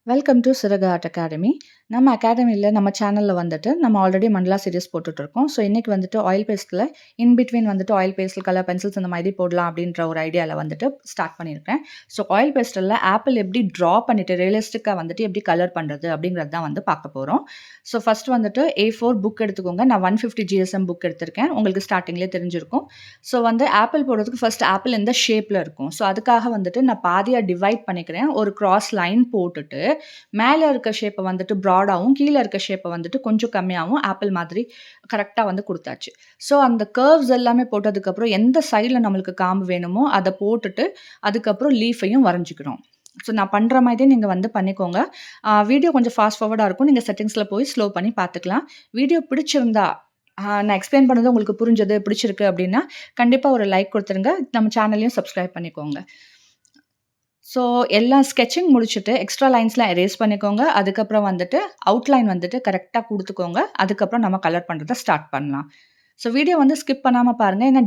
Welcome to சிறகு art academy. நம்ம அகாடமியில நம்ம சேனல்ல வந்துட்டு நம்ம ஆல்ரெடி மண்டலா சீரிஸ் போட்டுட்ருக்கோம். ஸோ, இன்னைக்கு வந்துட்டு ஆயில் பேஸ்ட்ல இன் பிட்வீன் வந்துட்டு ஆயில் பேஸ்டில், கலர் பென்சில்ஸ் இந்த மாதிரி போடலாம் அப்படின்ற ஒரு ஐடியால வந்துட்டு ஸ்டார்ட் பண்ணியிருக்கேன். ஸோ, ஆயில் பேஸ்டல்ல ஆப்பிள் எப்படி ட்ரா பண்ணிட்டு ரியலிஸ்டிக்கா வந்துட்டு எப்படி கலர் பண்றது அப்படிங்கிறது தான் வந்து பார்க்க போறோம். ஸோ, ஃபர்ஸ்ட் வந்துட்டு A4 புக் எடுத்துக்கோங்க. நான் 150 GSM புக் எடுத்திருக்கேன். உங்களுக்கு ஸ்டார்ட்டிங்லேயே தெரிஞ்சிருக்கும். ஸோ, வந்து ஆப்பிள் போடுறதுக்கு ஃபர்ஸ்ட் ஆப்பிள் இந்த ஷேப்ல இருக்கும். ஸோ, அதுக்காக வந்துட்டு நான் பாதியா டிவைட் பண்ணிக்கிறேன். ஒரு கிராஸ் லைன் போட்டுட்டு மேல இருக்க ஷேப்ப வந்துட்டு ப்ராடாவும், கீழ இருக்க ஷேப்ப வந்துட்டு கொஞ்சம் கம்மியாவும் ஆப்பிள் மாதிரி கரெக்ட்டா வந்து குடுத்தாச்சு. ஸோ, அந்த கர்வ்ஸ் எல்லாமே போட்டதுக்கப்புறம் எந்த சைட்ல நம்மளுக்கு காம்பு வேணுமோ அத போட்டுட்டு, அதுக்கப்புறம் லீஃபையும் வரைஞ்சுக்கிறோம். ஸோ, நான் பண்ற மாதிரியே நீங்க வந்து பண்ணிக்கோங்க. வீடியோ கொஞ்சம் ஃபாஸ்ட் ஃபார்வர்டா இருக்கும். நீங்க செட்டிங்ஸ்ல போய் ஸ்லோ பண்ணி பார்த்துக்கலாம். வீடியோ பிடிச்சிருந்தா நான் எக்ஸ்பிளைன் பண்ணது உங்களுக்கு புரிஞ்சது, பிடிச்சிருக்கு அப்படின்னா, கண்டிப்பா ஒரு லைக் குடுத்துருங்க. நம்ம சேனலையும் சப்ஸ்கிரைப் பண்ணிக்கோங்க. ஸோ, எல்லாம் ஸ்கெட்சிங் முடிச்சுட்டு, எக்ஸ்ட்ரா லைன்ஸ்லாம் எரேஸ் பண்ணிக்கோங்க. அதுக்கப்புறம் வந்துட்டு அவுட்லைன் வந்துட்டு கரெக்ட்டா குடுத்துக்கோங்க. அதுக்கப்புறம் நம்ம கலர் பண்றத ஸ்டார்ட் பண்ணலாம். ஸோ, வீடியோ வந்து ஸ்கிப் பண்ணாம பாருங்க. ஏன்னா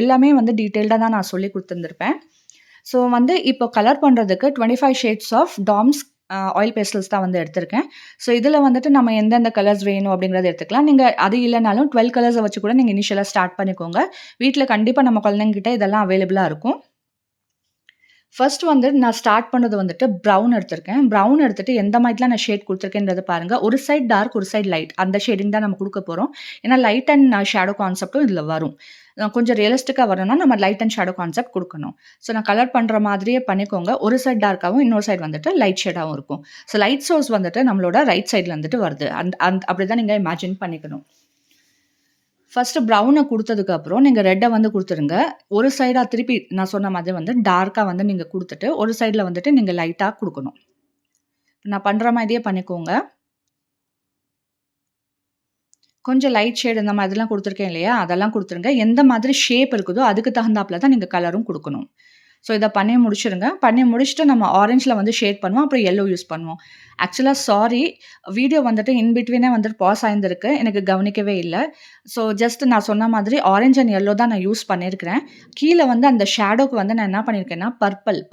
எல்லாமே வந்து டீட்டெயில்டா தான் நான் சொல்லிக் குடுத்துருந்துருப்பேன். ஸோ, வந்து இப்போ கலர் பண்றதுக்கு 25 shades of Doms oil pastels தான் வந்து எடுத்திருக்கேன். ஸோ, இதில வந்துட்டு நம்ம எந்தெந்த கலர்ஸ் வேணும் அப்படிங்கிறத எடுத்துக்கலாம். நீங்க அது இல்லனாலும் 12 கலர்ஸ வச்சு கூட நீங்க இனிஷியலா ஸ்டார்ட் பண்ணிக்கோங்க. வீட்ல கண்டிப்பா நம்ம குழந்தைங்ககிட்ட இதெல்லாம் அவைலபிளா இருக்கும். ஃபர்ஸ்ட் வந்து நான் ஸ்டார்ட் பண்ணது வந்துட்டு ப்ரவுன் எடுத்திருக்கேன். ப்ரவுன் எடுத்துட்டு எந்த மாதிரிலாம் நான் ஷேட் குடுத்துருக்கேன்றத பாருங்க. ஒரு சைட் டார்க், ஒரு சைட் லைட். அந்த ஷேடிங் தான் நம்ம குடுக்க போறோம். ஏன்னா லைட் அண்ட் ஷேடோ கான்செப்டும் இதுல வரும். கொஞ்சம் ரியலிஸ்டிக்கா வரணும்னா நம்ம லைட் அண்ட் ஷேடோ கான்செப்ட் குடுக்கணும். ஸோ, நான் கலர் பண்ற மாதிரியே பண்ணிக்கோங்க. ஒரு சைட் டார்க்காவும், இன்னொரு சைடு வந்துட்டு லைட் ஷேடாவும் இருக்கும். ஸோ, லைட் சோர்ஸ் வந்துட்டு நம்மளோட ரைட் சைட்ல வந்துட்டு வருது. அப்படிதான் நீங்க இமேஜின் பண்ணிக்கணும். ஃபர்ஸ்ட்டு ப்ரவுன குடுத்ததுக்கப்புறம், நீங்க ரெட்ட வந்து குடுத்துருங்க. ஒரு சைடா திருப்பி நான் சொன்ன மாதிரி வந்து டார்க்கா வந்து நீங்க குடுத்துட்டு, ஒரு சைட்ல வந்துட்டு நீங்க லைட்டா குடுக்கணும். நான் பண்ற மாதிரியே பண்ணிக்கோங்க. கொஞ்சம் லைட் ஷேட் இந்த மாதிரிலாம் குடுத்துருக்கேன் இல்லையா? அதெல்லாம் குடுத்துருங்க. எந்த மாதிரி ஷேப் இருக்குதோ, அதுக்கு தகுந்தாப்ல தான் நீங்க கலரும் குடுக்கணும். ஸோ, இத பண்ணி முடிச்சுருங்க. பண்ணி முடிச்சுட்டு நம்ம ஆரஞ்சுல வந்து ஷேட் பண்ணுவோம். அப்புறம் எல்லோ யூஸ் பண்ணுவோம். ஆக்சுவலா சாரி, வீடியோ வந்துட்டு இன் பிட்வீனே வந்துட்டு பாஸ் ஆயிருந்திருக்கு. எனக்கு கவனிக்கவே இல்ல. ஸோ, ஜஸ்ட் நான் சொன்ன மாதிரி ஆரஞ்ச் அண்ட் எல்லோ தான் நான் யூஸ் பண்ணியிருக்கிறேன். கீழ வந்து அந்த ஷேடோக்கு வந்து நான் என்ன பண்ணியிருக்கேன்னா,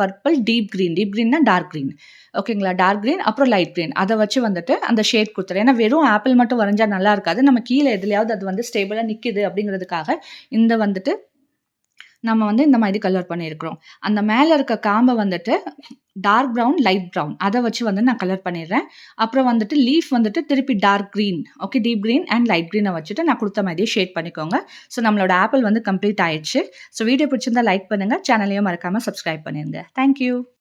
பர்ப்பிள் டீப் கிரீன். டீப் கிரீன்னா டார்க் கிரீன். ஓகேங்களா? டார்க் கிரீன் அப்புறம் லைட் கிரீன். அத வச்சு வந்துட்டு அந்த ஷேட் குடுத்துறேன். ஏன்னா வெறும் ஆப்பிள் மட்டும் வரைஞ்சா நல்லா இருக்காது. நம்ம கீழ எதுலயாவது அது வந்து ஸ்டேபிளா நிக்குது அப்படிங்கிறதுக்காக, இந்த வந்துட்டு நம்ம வந்து இந்த மாதிரி கலர் பண்ணியிருக்கிறோம். அந்த மேல இருக்க காம்ப வந்துட்டு டார்க் ப்ரவுன், லைட் ப்ரவுன் அத வச்சு வந்து நான் கலர் பண்ணிடுறேன். அப்புறம் வந்துட்டு லீஃப் வந்துட்டு திருப்பி dark green, okay deep green and light கிரீன வச்சுட்டு நான் குடுத்த மாதிரியே ஷேட் பண்ணிக்கோங்க. ஸோ, நம்மளோட ஆப்பிள் வந்து கம்ப்ளீட் ஆயிடுச்சு. ஸோ, வீடியோ பிடிச்சிருந்தா லைக் பண்ணுங்க. சேனலையும் மறக்காம சப்ஸ்கிரைப் பண்ணிருங்க. Thank you.